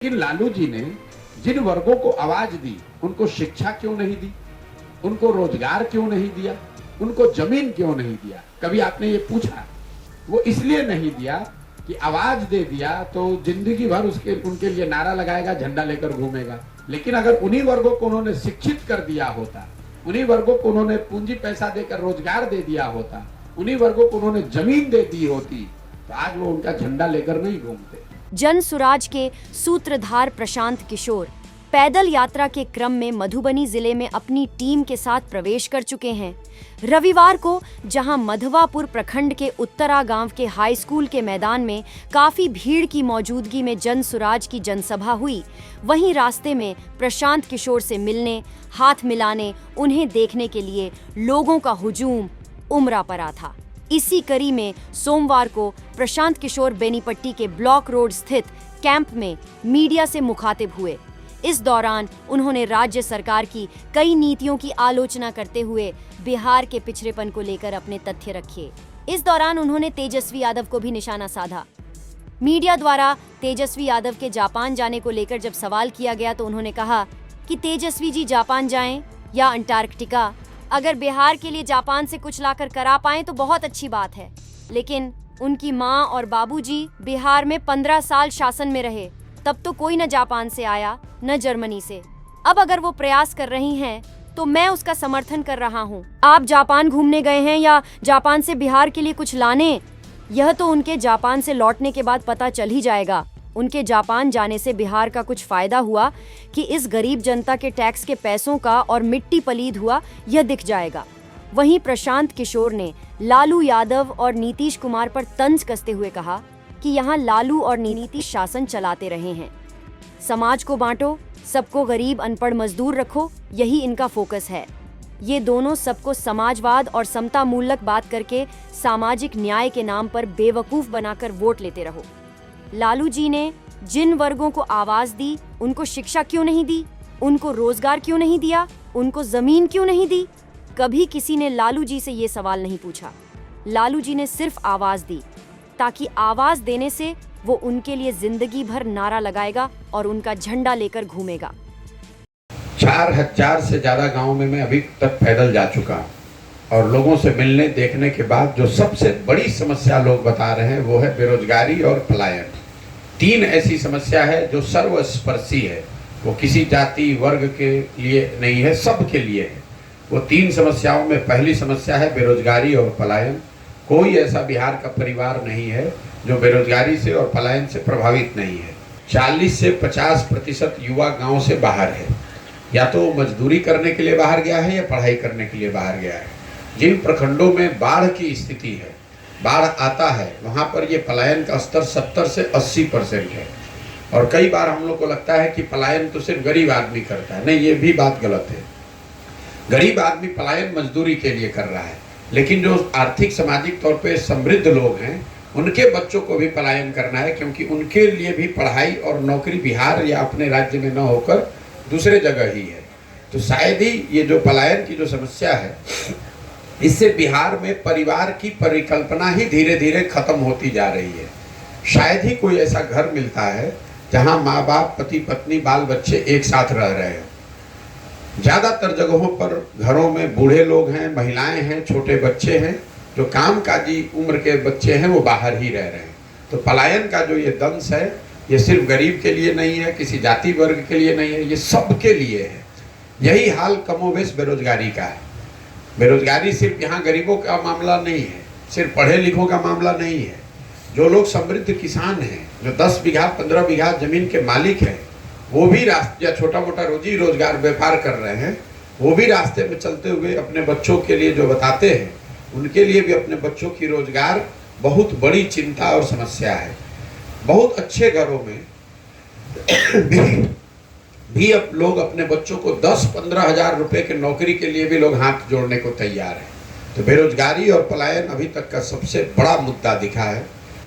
लेकिन लालू जी ने जिन वर्गों को आवाज दी उनको शिक्षा क्यों नहीं दी, उनको रोजगार क्यों नहीं दिया, उनको जमीन क्यों नहीं दिया? कभी आपने ये पूछा? वो इसलिए नहीं दिया कि आवाज दे दिया तो जिंदगी भर उनके लिए नारा लगाएगा, झंडा लेकर घूमेगा। लेकिन अगर उन्हीं वर्गों को उन्होंने शिक्षित कर दिया होता, उन्हीं वर्गों को उन्होंने पूंजी पैसा देकर रोजगार दे दिया होता, उन्हीं वर्गों को उन्होंने जमीन दे दी होती, तो आज वो उनका झंडा लेकर नहीं घूमते। जन सुराज के सूत्रधार प्रशांत किशोर पैदल यात्रा के क्रम में मधुबनी जिले में अपनी टीम के साथ प्रवेश कर चुके हैं। रविवार को जहां मधवापुर प्रखंड के उत्तरा गांव के हाई स्कूल के मैदान में काफी भीड़ की मौजूदगी में जन सुराज की जनसभा हुई, वहीं रास्ते में प्रशांत किशोर से मिलने, हाथ मिलाने, उन्हें देखने के लिए लोगों का हुजूम उमड़ा पड़ा था। इसी कड़ी में सोमवार को प्रशांत किशोर बेनीपट्टी के ब्लॉक रोड स्थित कैंप में मीडिया से मुखातिब हुए। इस दौरान उन्होंने राज्य सरकार की कई नीतियों की आलोचना करते हुए बिहार के पिछड़ेपन को लेकर अपने तथ्य रखे। इस दौरान उन्होंने तेजस्वी यादव को भी निशाना साधा। मीडिया द्वारा तेजस्वी यादव के जापान जाने को लेकर जब सवाल किया गया तो उन्होंने कहा कि तेजस्वी जी जापान जाएं या अंटार्कटिका, अगर बिहार के लिए जापान से कुछ लाकर करा पाएं तो बहुत अच्छी बात है। लेकिन उनकी माँ और बाबूजी बिहार में 15 साल शासन में रहे, तब तो कोई न जापान से आया न जर्मनी से। अब अगर वो प्रयास कर रही हैं तो मैं उसका समर्थन कर रहा हूँ। आप जापान घूमने गए हैं या जापान से बिहार के लिए कुछ लाने, यह तो उनके जापान से लौटने के बाद पता चल ही जाएगा। उनके जापान जाने से बिहार का कुछ फायदा हुआ कि इस गरीब जनता के टैक्स के पैसों का और मिट्टी पलीद हुआ, यह दिख जाएगा। वहीं प्रशांत किशोर ने लालू यादव और नीतीश कुमार पर तंज कसते हुए कहा कि यहाँ लालू और नीतीश शासन चलाते रहे हैं। समाज को बांटो, सबको गरीब अनपढ़ मजदूर रखो, यही इनका फोकस है। ये दोनों सबको समाजवाद और समता मूलक बात करके सामाजिक न्याय के नाम पर बेवकूफ बनाकर वोट लेते रहो। लालू जी ने जिन वर्गों को आवाज दी उनको शिक्षा क्यों नहीं दी, उनको रोजगार क्यों नहीं दिया, उनको जमीन क्यों नहीं दी? कभी किसी ने लालू जी से ये सवाल नहीं पूछा। लालू जी ने सिर्फ आवाज दी, ताकि आवाज देने से वो उनके लिए जिंदगी भर नारा लगाएगा और उनका झंडा लेकर घूमेगा। 4000 से ज्यादा गांव में मैं अभी तक पैदल जा चुका हूं और लोगों से मिलने देखने के बाद जो सबसे बड़ी समस्या लोग बता रहे हैं वो है बेरोजगारी और पलायन। 3 ऐसी समस्या है जो सर्वस्पर्शी है, वो किसी जाति वर्ग के लिए नहीं है, सबके लिए है। वो 3 समस्याओं में पहली समस्या है बेरोजगारी और पलायन। कोई ऐसा बिहार का परिवार नहीं है जो बेरोजगारी से और पलायन से प्रभावित नहीं है। 40 से 50% युवा गांव से बाहर है, या तो मजदूरी करने के लिए बाहर गया है या पढ़ाई करने के लिए बाहर गया है। जिन प्रखंडों में बाढ़ की स्थिति है, बाढ़ आता है, वहां पर ये पलायन का स्तर 70 से 80% है। और कई बार हम लोग को लगता है कि पलायन तो सिर्फ गरीब आदमी करता है। नहीं, ये भी बात गलत है। गरीब आदमी पलायन मजदूरी के लिए कर रहा है, लेकिन जो आर्थिक सामाजिक तौर पे समृद्ध लोग हैं उनके बच्चों को भी पलायन करना है, क्योंकि उनके लिए भी पढ़ाई और नौकरी बिहार या अपने राज्य में न होकर दूसरे जगह ही है। तो शायद ही ये जो पलायन की जो समस्या है, इससे बिहार में परिवार की परिकल्पना ही धीरे धीरे खत्म होती जा रही है। शायद ही कोई ऐसा घर मिलता है जहां माँ बाप, पति पत्नी, बाल बच्चे एक साथ रह रहे हो। ज्यादातर जगहों पर घरों में बूढ़े लोग हैं, महिलाएं हैं, छोटे बच्चे हैं, जो कामकाजी उम्र के बच्चे हैं वो बाहर ही रह रहे हैं। तो पलायन का जो ये दंश है, ये सिर्फ गरीब के लिए नहीं है, किसी जाति वर्ग के लिए नहीं है, ये सबके लिए है। यही हाल कमोबेश बेरोजगारी का है। बेरोजगारी सिर्फ यहाँ गरीबों का मामला नहीं है, सिर्फ पढ़े लिखों का मामला नहीं है। जो लोग समृद्ध किसान हैं, जो 10 बीघा 15 बीघा जमीन के मालिक हैं, वो भी रास्ते या छोटा मोटा रोजी रोजगार व्यापार कर रहे हैं, वो भी रास्ते में चलते हुए अपने बच्चों के लिए जो बताते हैं, उनके लिए भी अपने बच्चों की रोजगार बहुत बड़ी चिंता और समस्या है। बहुत अच्छे घरों में भी अब लोग अपने बच्चों को 10-15 हजार रुपए के नौकरी के लिए भी लोग हाथ जोड़ने को तैयार हैं। तो बेरोजगारी और पलायन अभी तक का सबसे बड़ा मुद्दा दिखा है।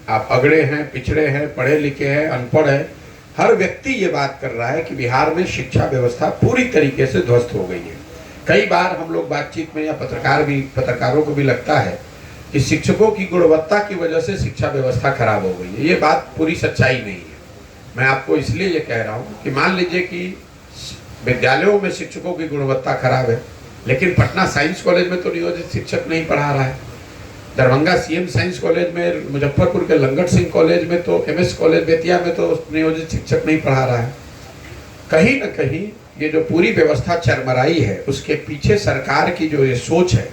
आप अगड़े हैं, पिछड़े हैं, पढ़े लिखे हैं, अनपढ़ हैं, हर व्यक्ति ये बात कर रहा है कि बिहार में शिक्षा व्यवस्था पूरी तरीके से ध्वस्त हो गई है। कई बार हम लोग बातचीत में या पत्रकारों को भी लगता है कि शिक्षकों की गुणवत्ता की वजह से शिक्षा व्यवस्था खराब हो गई है। ये बात पूरी सच्चाई नहीं है। मैं आपको इसलिए ये कह रहा हूँ कि मान लीजिए कि विद्यालयों में शिक्षकों की गुणवत्ता खराब है, लेकिन पटना साइंस कॉलेज में तो नियोजित शिक्षक नहीं पढ़ा रहा है, दरभंगा सीएम साइंस कॉलेज में, मुजफ्फरपुर के लंगट सिंह कॉलेज में तो, एमएस कॉलेज बेतिया में तो नियोजित शिक्षक नहीं पढ़ा रहा है। कहीं न कहीं ये जो पूरी व्यवस्था चरमराई है, उसके पीछे सरकार की जो ये सोच है,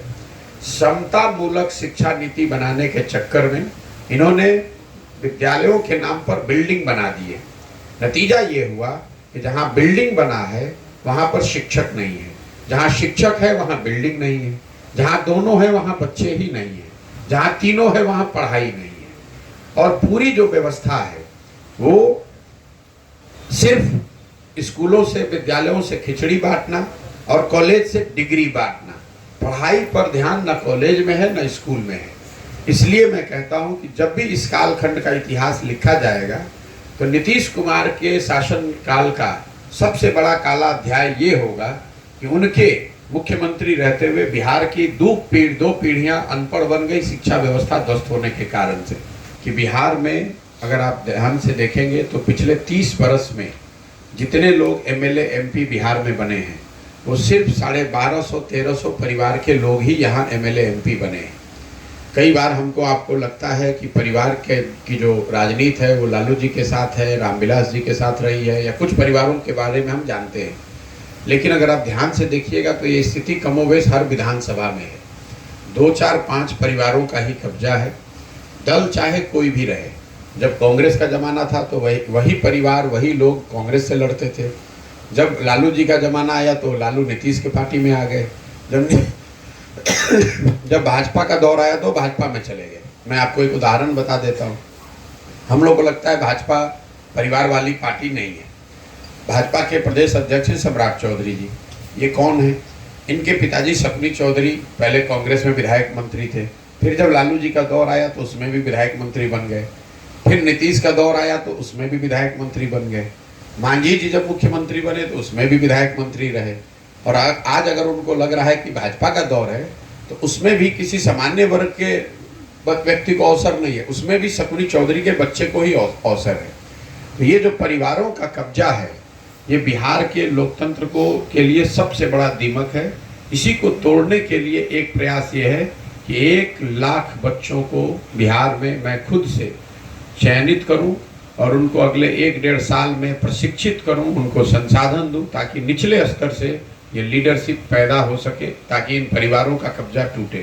समता मूलक शिक्षा नीति बनाने के चक्कर में इन्होंने विद्यालयों के नाम पर बिल्डिंग बना दी है। नतीजा ये हुआ कि जहाँ बिल्डिंग बना है वहाँ पर शिक्षक नहीं है, जहाँ शिक्षक है वहाँ बिल्डिंग नहीं है, जहाँ दोनों है वहाँ बच्चे ही नहीं है, जहाँ तीनों है वहाँ पढ़ाई नहीं है। और पूरी जो व्यवस्था है वो सिर्फ स्कूलों से, विद्यालयों से खिचड़ी बांटना और कॉलेज से डिग्री बांटना, पढ़ाई पर ध्यान न कॉलेज में है न स्कूल में है। इसलिए मैं कहता हूं कि जब भी इस कालखंड का इतिहास लिखा जाएगा तो नीतीश कुमार के शासन काल का सबसे बड़ा काला अध्याय ये होगा कि उनके मुख्यमंत्री रहते हुए बिहार की दो पीढ़ियां अनपढ़ बन गई, शिक्षा व्यवस्था ध्वस्त होने के कारण से। कि बिहार में अगर आप ध्यान से देखेंगे तो पिछले 30 वर्ष में जितने लोग एमएलए एमपी बिहार में बने हैं वो सिर्फ 1250-1300 परिवार के लोग ही यहाँ एमएलए एमपी बने हैं। कई बार हमको आपको लगता है कि परिवार की जो राजनीति है वो लालू जी के साथ है, रामविलास जी के साथ रही है, या कुछ परिवारों के बारे में हम जानते हैं, लेकिन अगर आप ध्यान से देखिएगा तो ये स्थिति कमोवेश हर विधानसभा में है। 2, 4, 5 परिवारों का ही कब्जा है, दल चाहे कोई भी रहे। जब कांग्रेस का जमाना था तो वही परिवार, वही लोग कांग्रेस से लड़ते थे। जब लालू जी का जमाना आया तो लालू नीतीश के पार्टी में आ गए। जब भाजपा का दौर आया तो भाजपा में चले गए। मैं आपको एक उदाहरण बता देता हूँ। हम लोग को लगता है भाजपा परिवार वाली पार्टी नहीं है। भाजपा के प्रदेश अध्यक्ष हैं सम्राट चौधरी जी। ये कौन है? इनके पिताजी शकुनी चौधरी पहले कांग्रेस में विधायक मंत्री थे, फिर जब लालू जी का दौर आया तो उसमें भी विधायक मंत्री बन गए, फिर नीतीश का दौर आया तो उसमें भी विधायक मंत्री बन गए, मांझी जी जब मुख्यमंत्री बने तो उसमें भी विधायक मंत्री रहे। और आज अगर उनको लग रहा है कि भाजपा का दौर है तो उसमें भी किसी सामान्य वर्ग के व्यक्ति को अवसर नहीं है, उसमें भी शकुनी चौधरी के बच्चे को ही अवसर है। तो ये जो परिवारों का कब्जा है ये बिहार के लोकतंत्र के लिए सबसे बड़ा दीमक है। इसी को तोड़ने के लिए एक प्रयास ये है कि 1 लाख बच्चों को बिहार में मैं खुद से चयनित करूं और उनको अगले 1-1.5 साल में प्रशिक्षित करूं, उनको संसाधन दूं ताकि निचले स्तर से ये लीडरशिप पैदा हो सके, ताकि इन परिवारों का कब्जा टूटे।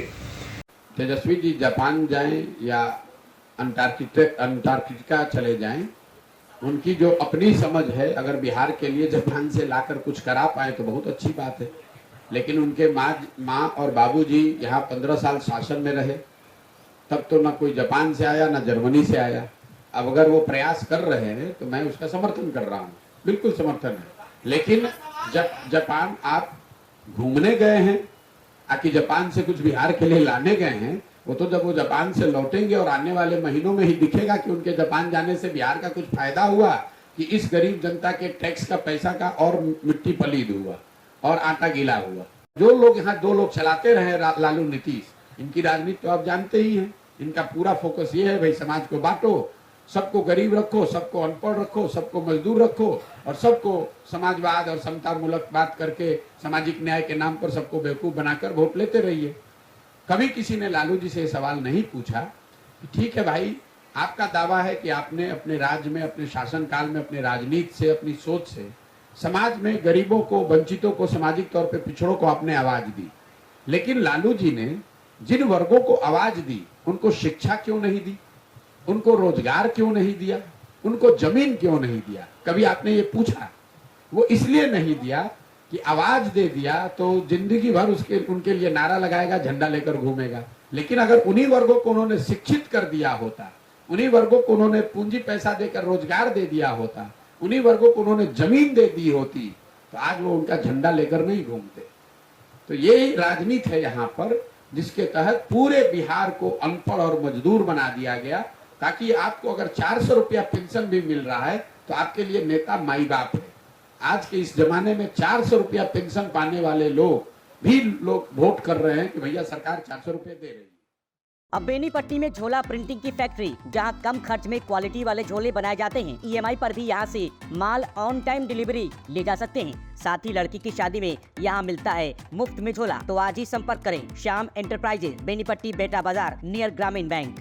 तेजस्वी जी जापान जाएं या अंटार्कटिका चले जाएं, उनकी जो अपनी समझ है, अगर बिहार के लिए जापान से लाकर कुछ करा पाए तो बहुत अच्छी बात है। लेकिन उनके माँ और बाबूजी यहाँ 15 साल शासन में रहे, तब तो ना कोई जापान से आया ना जर्मनी से आया। अब अगर वो प्रयास कर रहे हैं तो मैं उसका समर्थन कर रहा हूँ, बिल्कुल समर्थन है। लेकिन जब जापान आप घूमने गए हैं, आकि जापान से कुछ बिहार के लिए लाने गए हैं, वो तो जब वो जापान से लौटेंगे और आने वाले महीनों में ही दिखेगा कि उनके जापान जाने से बिहार का कुछ फायदा हुआ कि इस गरीब जनता के टैक्स का पैसा का और मिट्टी पलीद हुआ और आटा गीला हुआ। जो लोग यहाँ 2 लोग चलाते रहे, लालू नीतीश, इनकी राजनीति तो आप जानते ही हैं। इनका पूरा फोकस ये है भाई समाज को बांटो, सबको गरीब रखो, सबको अनपढ़ रखो, सबको मजदूर रखो और सबको समाजवाद और समता मूलक बात करके सामाजिक न्याय के नाम पर सबको बेवकूफ बनाकर वोट लेते रहिए। कभी किसी ने लालू जी से सवाल नहीं पूछा कि ठीक है भाई, आपका दावा है कि आपने अपने राज्य में, अपने शासनकाल में, अपने राजनीति से, अपनी सोच से समाज में गरीबों को, वंचितों को, सामाजिक तौर पे पिछड़ों को आपने आवाज दी। लेकिन लालू जी ने जिन वर्गों को आवाज दी उनको शिक्षा क्यों नहीं दी, उनको रोजगार क्यों नहीं दिया, उनको जमीन क्यों नहीं दिया? कभी आपने ये पूछा? वो इसलिए नहीं दिया कि आवाज दे दिया तो जिंदगी भर उनके लिए नारा लगाएगा, झंडा लेकर घूमेगा। लेकिन अगर उन्हीं वर्गों को उन्होंने शिक्षित कर दिया होता, उन्हीं वर्गों को उन्होंने पूंजी पैसा देकर रोजगार दे दिया होता, उन्हीं वर्गों को उन्होंने जमीन दे दी होती, तो आज वो उनका झंडा लेकर नहीं घूमते। तो ये राजनीति है यहाँ पर, जिसके तहत पूरे बिहार को अनपढ़ और मजदूर बना दिया गया, ताकि आपको अगर 400 रुपया पेंशन भी मिल रहा है तो आपके लिए नेता माई बाप है। आज के इस जमाने में 400 रुपया पेंशन पाने वाले लोग भी वोट कर रहे हैं कि भैया सरकार 400 रुपये दे रही है। अब बेनीपट्टी में झोला प्रिंटिंग की फैक्ट्री, जहां कम खर्च में क्वालिटी वाले झोले बनाए जाते हैं। EMI पर भी यहां से माल ऑन टाइम डिलीवरी ले जा सकते हैं। साथ ही लड़की की शादी में यहां मिलता है मुफ्त में झोला। तो आज ही संपर्क करें श्याम एंटरप्राइजेज, बेनीपट्टी, बेटा बाजार, नियर ग्रामीण बैंक।